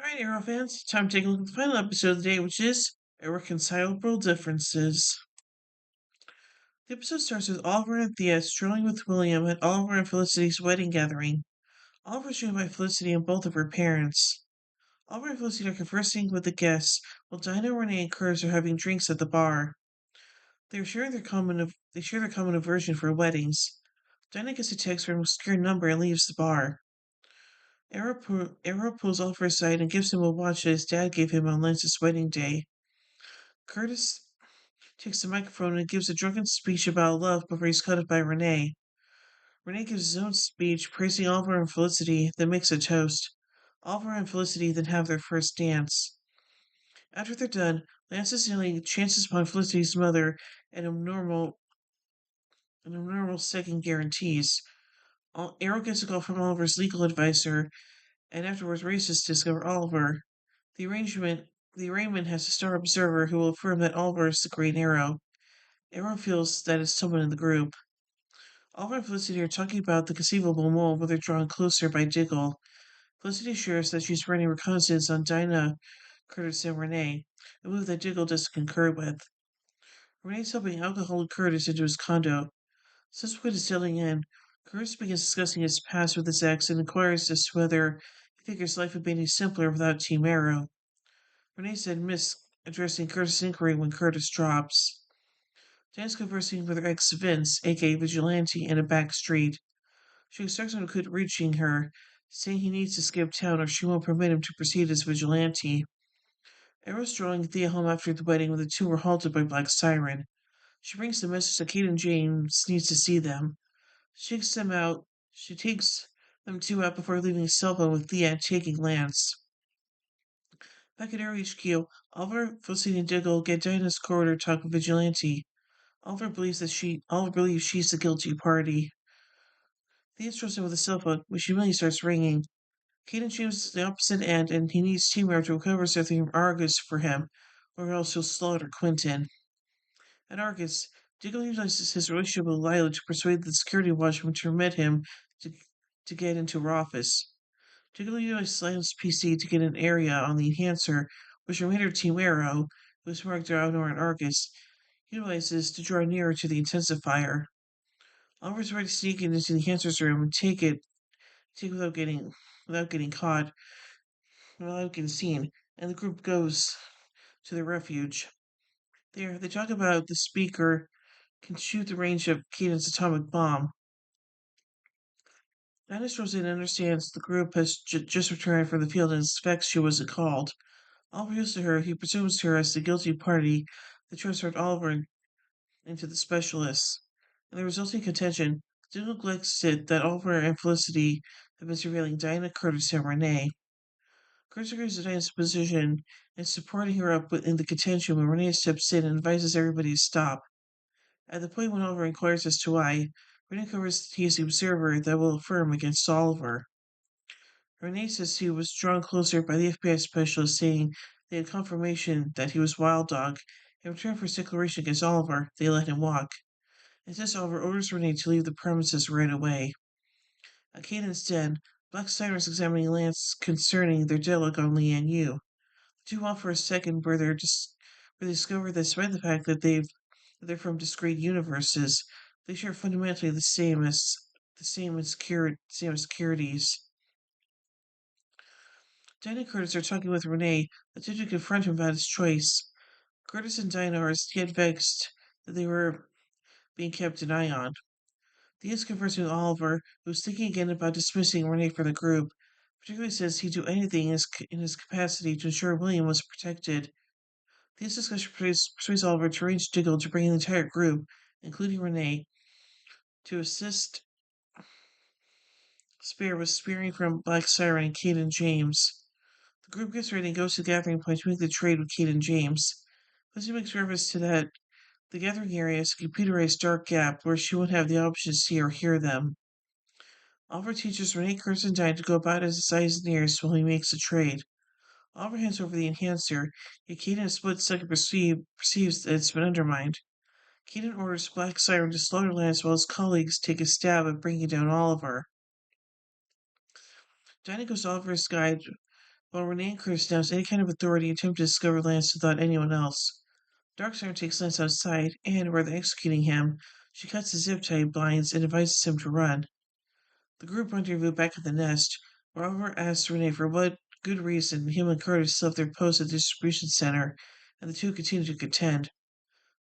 Alright, Arrow fans, time to take a look at the final episode of the day, which is Irreconcilable Differences. The episode starts with Oliver and Thea strolling with William at Oliver and Felicity's wedding gathering. Oliver is joined by Felicity and both of her parents. Oliver and Felicity are conversing with the guests, while Dinah, Renee, and Curtis are having drinks at the bar. They share their common aversion for weddings. Dinah gets a text from an obscure number and leaves the bar. Arrow pulls Oliver aside and gives him a watch that his dad gave him on Lance's wedding day. Curtis takes the microphone and gives a drunken speech about love before he's cut off by Renee. Renee gives his own speech praising Oliver and Felicity, then makes a toast. Oliver and Felicity then have their first dance. After they're done, Lance instantly chances upon Felicity's mother and abnormal second guarantees. Arrow gets a call from Oliver's legal advisor, and afterwards races to discover Oliver. The arraignment has a star observer who will affirm that Oliver is the Green Arrow. Arrow feels that it's someone in the group. Oliver and Felicity are talking about the conceivable mole where they're drawn closer by Diggle. Felicity shares that she's running reconnaissance on Dinah, Curtis, and Renee, a move that Diggle doesn't concur with. Renee's helping alcoholic Curtis into his condo. Subsequent to settling in, Curtis begins discussing his past with his ex and inquires as to whether he figures life would be any simpler without Team Arrow. Renee said miss addressing Curtis' inquiry when Curtis drops. Dan's conversing with her ex Vince, aka Vigilante, in a back street. She instructs him to quit reaching her, saying he needs to skip town or she won't permit him to proceed as Vigilante. Arrow's drawing Thea home after the wedding when the two were halted by Black Siren. She brings the message that Kate and James needs to see them. She takes them out. She takes them two out before leaving a cell phone with Thea and taking Lance. Back at Arrow HQ, Oliver, Felicity, and Diggle get Dinah's corridor talk with Vigilante. Oliver believes she's the guilty party. Thea throws him with a cell phone, which immediately starts ringing. Caden chooses the opposite end, and he needs teamwork to recover something from Argus for him, or else he'll slaughter Quentin. At Argus, Diggle utilizes his relationship with Lila to persuade the security watchman to permit him to, to get into her office. Diggle utilizes Lila's PC to get an area on the enhancer, which remainder Team Arrow, who is marked Dragonor and Argus, utilizes to draw nearer to the intensifier. Oliver's ready to sneak into the enhancer's room and take it without getting caught, without getting seen, and the group goes to their refuge. There, they talk about the speaker can shoot the range of Keaton's atomic bomb. Dennis Rosen understands the group has just returned from the field and suspects she wasn't called. Oliver yells to her, he presumes her as the guilty party that transferred Oliver into the specialists. In the resulting contention, Diggle neglects it that Oliver and Felicity have been surveilling Diana, Curtis, and Renee. Curtis agrees to Diana's position and supporting her up in the contention when Renee steps in and advises everybody to stop. At the point when Oliver inquires as to why, Renee covers he is the observer that will affirm against Oliver. Renee says he was drawn closer by the FBI specialist saying they had confirmation that he was Wild Dog. In return for his declaration against Oliver, they let him walk. Instead, Oliver orders Renee to leave the premises right away. At Caden's den, Black Siren is examining Lance concerning their dialogue on Lian Yu. The two offer a second where they discover that despite the fact that they're from discrete universes, they share fundamentally the same insecurities. Dinah and Curtis are talking with Renee, attempting to confront him about his choice. Curtis and Dinah are yet vexed that they were being kept an eye on. Thea is conversing with Oliver, who's thinking again about dismissing Renee from the group. Particularly says he'd do anything in his capacity to ensure William was protected. Thea's discussion persuades Oliver to arrange Diggle to bring in the entire group, including Renee, to assist Spear with spearing from Black Siren and Kate and James. The group gets ready and goes to the gathering point to make the trade with Kate and James. Lizzie makes reference to that the gathering area is a computerized dark gap where she won't have the option to see or hear them. Oliver teaches Renee, Curtis, and Dinah to go about as his eyes and ears while he makes the trade. Oliver hands over the enhancer, yet Kate in a split second perceives that it's been undermined. Kate orders Black Siren to slaughter Lance while his colleagues take a stab at bringing down Oliver. Dinah goes to Oliver's guide while Renee and Curtis now has any kind of authority attempt to discover Lance without anyone else. Darkstar takes Lance outside, and rather than executing him, she cuts the zip tie blinds and advises him to run. The group rendezvous back at the nest, where Oliver asks Renee for what good reason him and Curtis left their post at the distribution center, and the two continue to contend.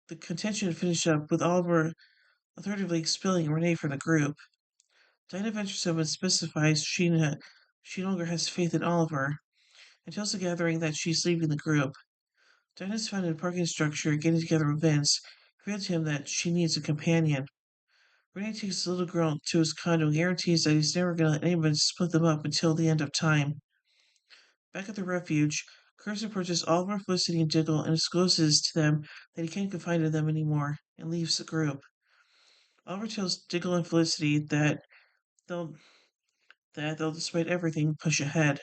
The contention finished up with Oliver authoritatively expelling Renee from the group. Dinah ventures home and specifies she no longer has faith in Oliver, and tells the gathering that she's leaving the group. Dinah's found in a parking structure getting together with Vince, revealed to him that she needs a companion. Renee takes the little girl to his condo and guarantees that he's never going to let anyone split them up until the end of time. Back at the refuge, Curtis approaches Oliver, Felicity, and Diggle and discloses to them that he can't confide in them anymore, and leaves the group. Oliver tells Diggle and Felicity they'll they'll, despite everything, push ahead.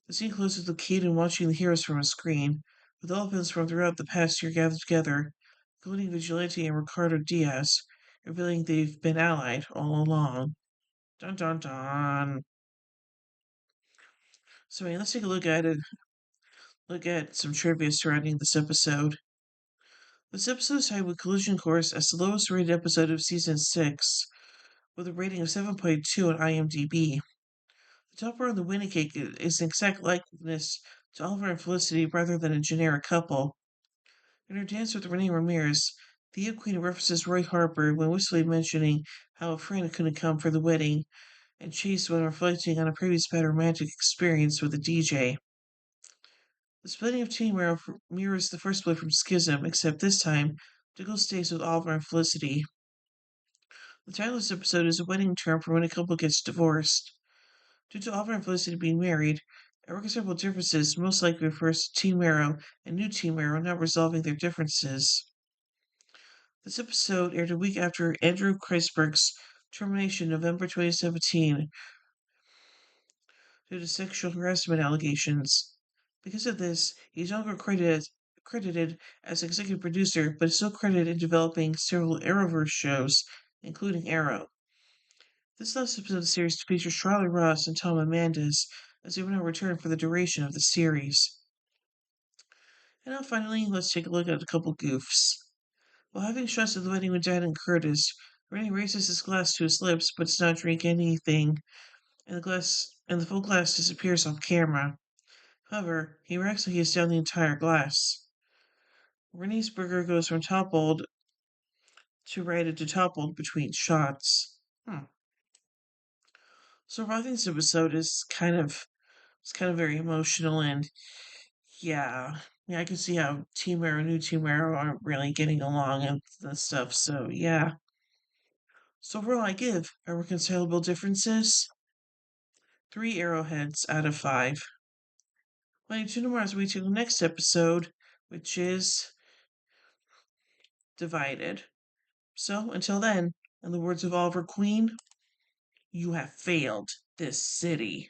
The scene closes with Kate watching the heroes from a screen, with all villains from throughout the past year gathered together, including Vigilante and Ricardo Diaz, revealing they've been allied all along. Dun dun dun. So let's take a look at some trivia surrounding this episode. This episode is tied with Collision Course as the lowest rated episode of season 6, with a rating of 7.2 on IMDb. The topper on the winning cake is an exact likeness to Oliver and Felicity rather than a generic couple. In her dance with Renee Ramirez, the Queen references Roy Harper when wistfully mentioning how a friend couldn't come for the wedding, and Chase when reflecting on a previous bad romantic experience with a DJ. The splitting of Team Arrow mirrors the first split from Schism, except this time, Diggle stays with Oliver and Felicity. The title of this episode is a wedding term for when a couple gets divorced. Due to Oliver and Felicity being married, Irreconcilable Differences most likely refers to Team Arrow and New Team Arrow not resolving their differences. This episode aired a week after Andrew Kreisberg's termination in November 2017 due to sexual harassment allegations. Because of this, he's no longer credited as executive producer, but is still credited in developing several Arrowverse shows, including Arrow. This last episode of the series features Charlie Ross and Tom Amandas, as they will now return for the duration of the series. And now finally, let's take a look at a couple goofs. While having shots at the wedding with Dan and Curtis, Rennie raises his glass to his lips but does not drink anything, and the full glass disappears off camera. However, he reacts like he has downed the entire glass. Rennie's burger goes from toppled to righted to toppled between shots. So I think this episode is kind of very emotional, and yeah, I can see how Team Arrow and New Team Arrow aren't really getting along and stuff. So yeah. So overall, I give Irreconcilable Differences 3 arrowheads out of 5. Well, tune in as we to the next episode, which is Divided. So until then, in the words of Oliver Queen, you have failed this city.